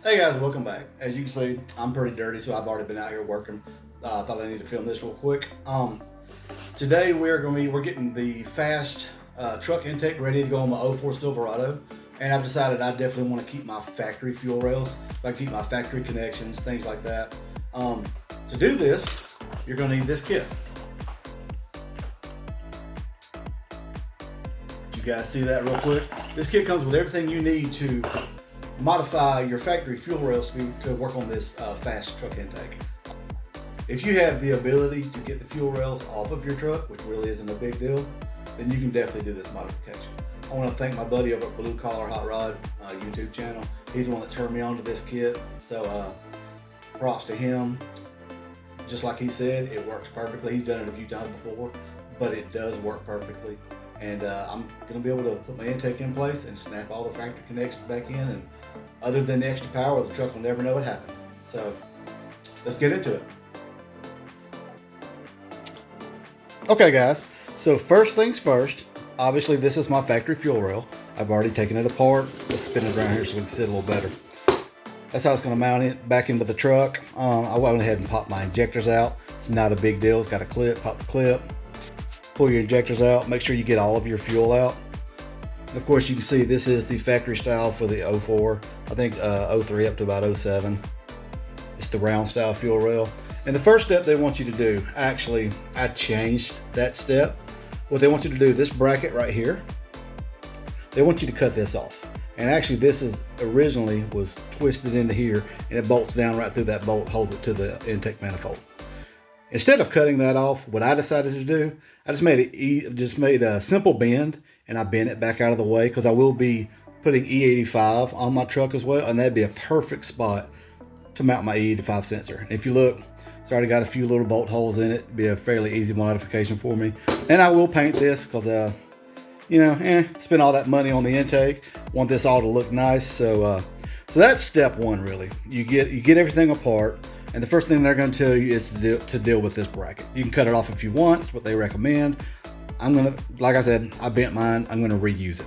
Hey guys, welcome back. As you can see, I'm pretty dirty, so I've already been out here working. I thought I need to film this real quick. Today we're getting the fast truck intake ready to go on my '04 Silverado, and I've decided I definitely want to keep my factory fuel rails. I keep my factory connections, things like that. To do this, you're going to need this kit. Did you guys see that real quick? This kit comes with everything you need to modify your factory fuel rails to work on this fast truck intake. If you have the ability to get the fuel rails off of your truck, which really isn't a big deal, then you can definitely do this modification. I want to thank my buddy over at Blue Collar Hot Rod YouTube channel. He's the one that turned me on to this kit, so props to him. Just like he said, it works perfectly. He's done it a few times before, but it does work perfectly. And I'm going to be able to put my intake in place and snap all the factory connections back in, and other than the extra power, the truck will never know it happened. So let's get into it. Okay guys, so first things first, obviously this is my factory fuel rail. I've already taken it apart. Let's spin it around here so we can see it a little better. That's how it's going to mount it back into the truck. I went ahead and popped my injectors out. It's not a big deal. It's got a clip, pop the clip. Pull your injectors out, make sure you get all of your fuel out. And of course you can see this is the factory style for the '04, I think '03 up to about '07. It's the round style fuel rail. And the first step they want you to do, actually I changed that step. What they want you to do, this bracket right here, they want you to cut this off. And actually this is originally was twisted into here, and it bolts down right through that bolt, holds it to the intake manifold. Instead of cutting that off, what I decided to do, I just made a simple bend, and I bent it back out of the way because I will be putting E85 on my truck as well, and that'd be a perfect spot to mount my E85 sensor. And if you look, it's already got a few little bolt holes in it. It'd be a fairly easy modification for me. And I will paint this because, spend all that money on the intake. Want this all to look nice. So that's step one, really. You get everything apart. And the first thing they're going to tell you is to deal with this bracket. You can cut it off if you want. It's what they recommend. Like I said, I bent mine. I'm going to reuse it.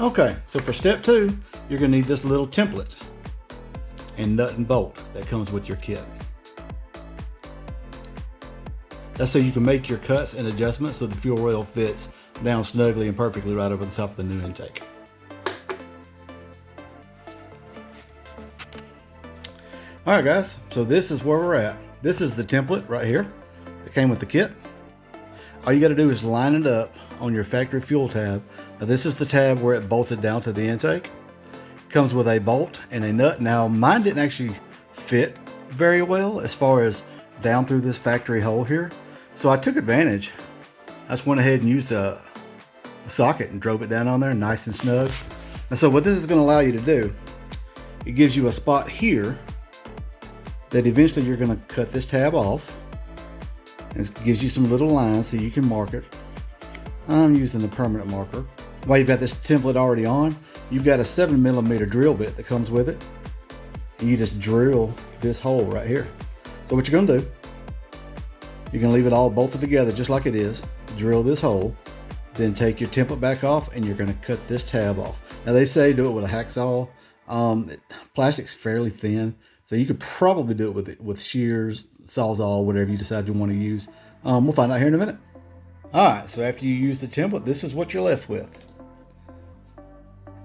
Okay, so for step two, you're going to need this little template and nut and bolt that comes with your kit. That's so you can make your cuts and adjustments so the fuel rail fits down snugly and perfectly right over the top of the new intake. All right guys, so this is where we're at. This is the template right here that came with the kit. All you got to do is line it up on your factory fuel tab. Now this is the tab where it bolted down to the intake. Comes with a bolt and a nut. Now mine didn't actually fit very well as far as down through this factory hole here. So I took advantage. I just went ahead and used a socket and drove it down on there nice and snug. And so what this is going to allow you to do, it gives you a spot here that eventually you're going to cut this tab off. And it gives you some little lines so you can mark it. I'm using the permanent marker. While you've got this template already on, you've got a 7mm drill bit that comes with it. And you just drill this hole right here. So what you're going to do, you're going to leave it all bolted together just like it is. Drill this hole. Then take your template back off and you're going to cut this tab off. Now they say do it with a hacksaw. Plastic's fairly thin, so you could probably do it with shears, sawzall, whatever you decide you want to use. We'll find out here in a minute. All right, so after you use the template, this is what you're left with.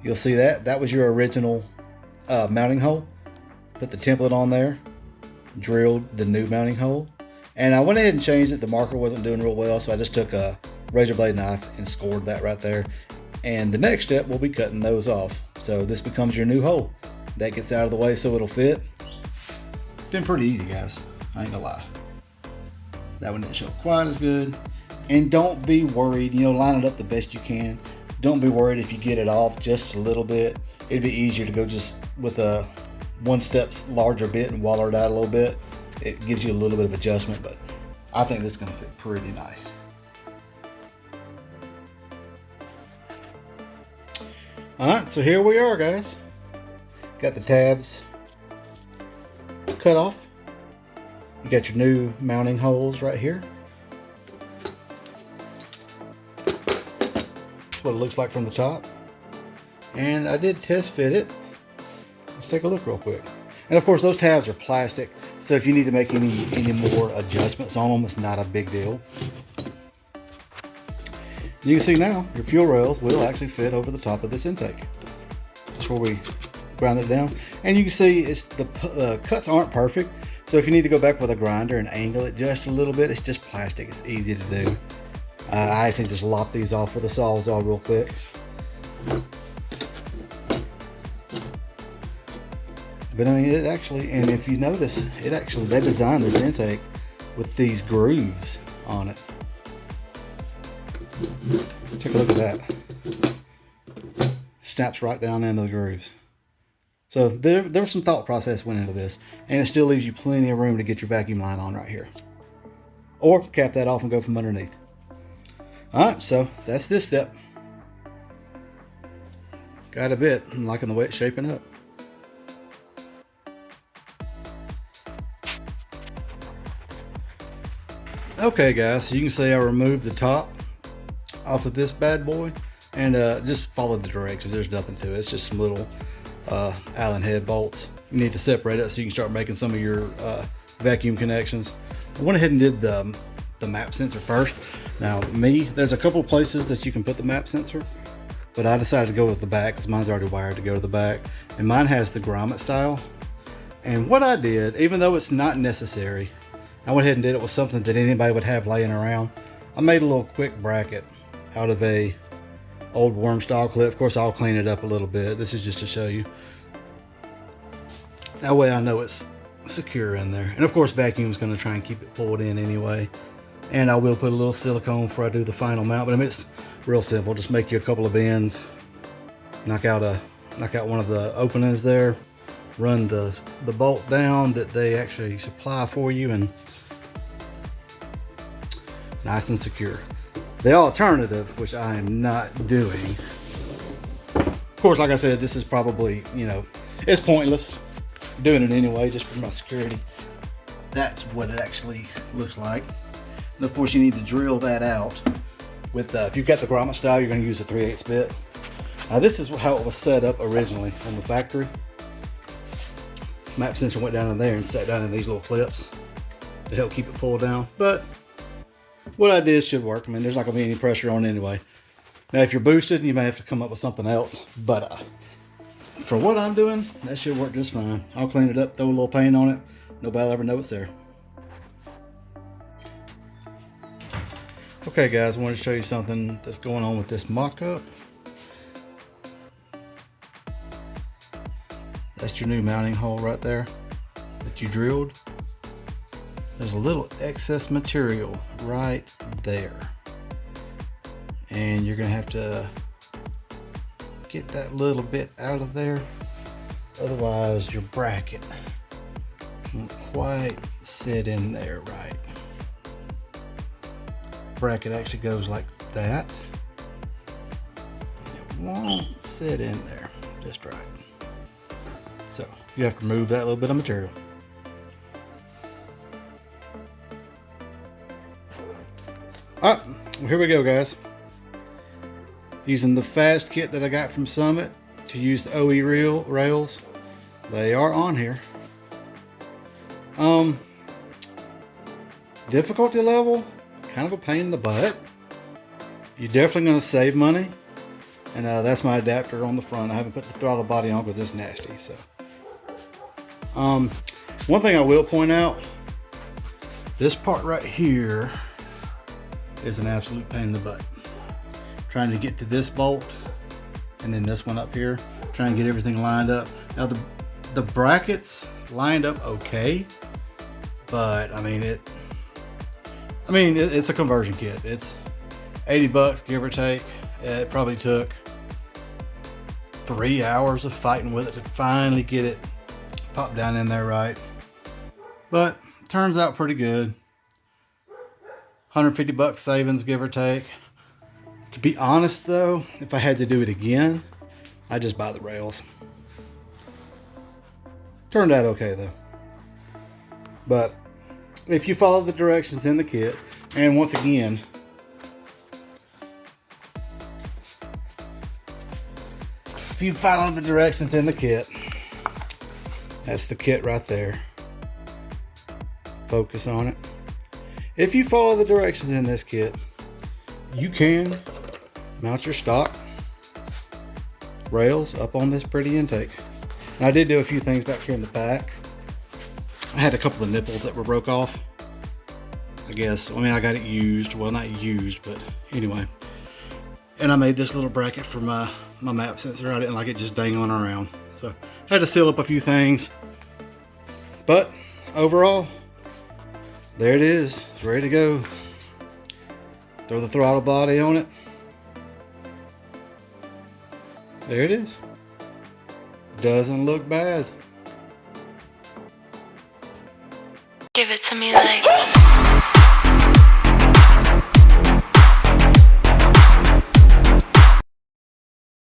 You'll see that was your original mounting hole. Put the template on there, drilled the new mounting hole, and I went ahead and changed it. The marker wasn't doing real well, so I just took a razor blade knife and scored that right there. And the next step, we'll be cutting those off. So this becomes your new hole. That gets out of the way so it'll fit. It's been pretty easy, guys. I ain't gonna lie. That one didn't show quite as good. And don't be worried, line it up the best you can. Don't be worried if you get it off just a little bit. It'd be easier to go just with a one step larger bit and waller it out a little bit. It gives you a little bit of adjustment, but I think this is gonna fit pretty nice. All right, so here we are, guys. Got the tabs cut off. You got your new mounting holes right here. That's what it looks like from the top. and I did test fit it. Let's take a look real quick. And of course, those tabs are plastic, so if you need to make any more adjustments on them, it's not a big deal. You can see now your fuel rails will actually fit over the top of this intake. Before we grind it down, and you can see it's the cuts aren't perfect. So if you need to go back with a grinder and angle it just a little bit, it's just plastic. It's easy to do. I actually just lop these off with a Sawzall real quick. But I mean, it actually, and if you notice, it actually, they designed this intake with these grooves on it. Take a look at that. Snaps right down into the grooves. So there was some thought process went into this, and it still leaves you plenty of room to get your vacuum line on right here. Or cap that off and go from underneath. All right, so that's this step. Got a bit. I'm liking the way it's shaping up. Okay guys, so you can see I removed the top off of this bad boy, and just follow the directions. There's nothing to it. It's just some little Allen head bolts. You need to separate it so you can start making some of your vacuum connections. I went ahead and did the map sensor first. Now there's a couple places that you can put the map sensor, but I decided to go with the back because mine's already wired to go to the back, and mine has the grommet style. And what I did, even though it's not necessary, I went ahead and did it with something that anybody would have laying around. I made a little quick bracket out of a old worm style clip. Of course, I'll clean it up a little bit. This is just to show you. That way I know it's secure in there. And of course, vacuum's going to try and keep it pulled in anyway. And I will put a little silicone before I do the final mount. But I mean, it's real simple. Just make you a couple of bends, knock out one of the openings there, run the bolt down that they actually supply for you, and nice and secure. The alternative, which I am not doing, of course, like I said, this is probably, you know, it's pointless doing it anyway, just for my security. That's what it actually looks like. And of course, you need to drill that out with, if you've got the grommet style, you're going to use a 3/8 bit. Now, this is how it was set up originally on the factory. Map sensor went down in there and sat down in these little clips to help keep it pulled down. But what I did should work. I mean, there's not going to be any pressure on it anyway. Now, if you're boosted, you may have to come up with something else. But for what I'm doing, that should work just fine. I'll clean it up, throw a little paint on it. Nobody will ever know it's there. Okay, guys, I wanted to show you something that's going on with this mock-up. That's your new mounting hole right there that you drilled. There's a little excess material right there, and you're gonna have to get that little bit out of there, otherwise your bracket won't quite sit in there right. Bracket actually goes like that. It won't sit in there just right. So you have to remove that little bit of material. All right, well, here we go, guys. Using the FAST kit that I got from Summit to use the OE rails. They are on here. Difficulty level, kind of a pain in the butt. You're definitely going to save money. And that's my adapter on the front. I haven't put the throttle body on because it's nasty. So, one thing I will point out, this part right here is an absolute pain in the butt. Trying to get to this bolt and then this one up here, trying to get everything lined up. Now the brackets lined up okay, but I mean it's a conversion kit. It's 80 bucks, give or take. It probably took 3 hours of fighting with it to finally get it popped down in there right. But turns out pretty good. 150 bucks savings, give or take. To be honest though, if I had to do it again, I'd just buy the rails. Turned out okay though. But if you follow the directions in the kit, and once again, if you follow the directions in the kit, that's the kit right there. Focus on it. If you follow the directions in this kit, you can mount your stock rails up on this pretty intake. And I did do a few things back here in the back. I had a couple of nipples that were broke off. I guess, I mean, I got it used. Well, not used, but anyway. And I made this little bracket for my map sensor. I didn't like it just dangling around. So I had to seal up a few things. But overall, there it is. It's ready to go. Throw the throttle body on it. There it is. Doesn't look bad.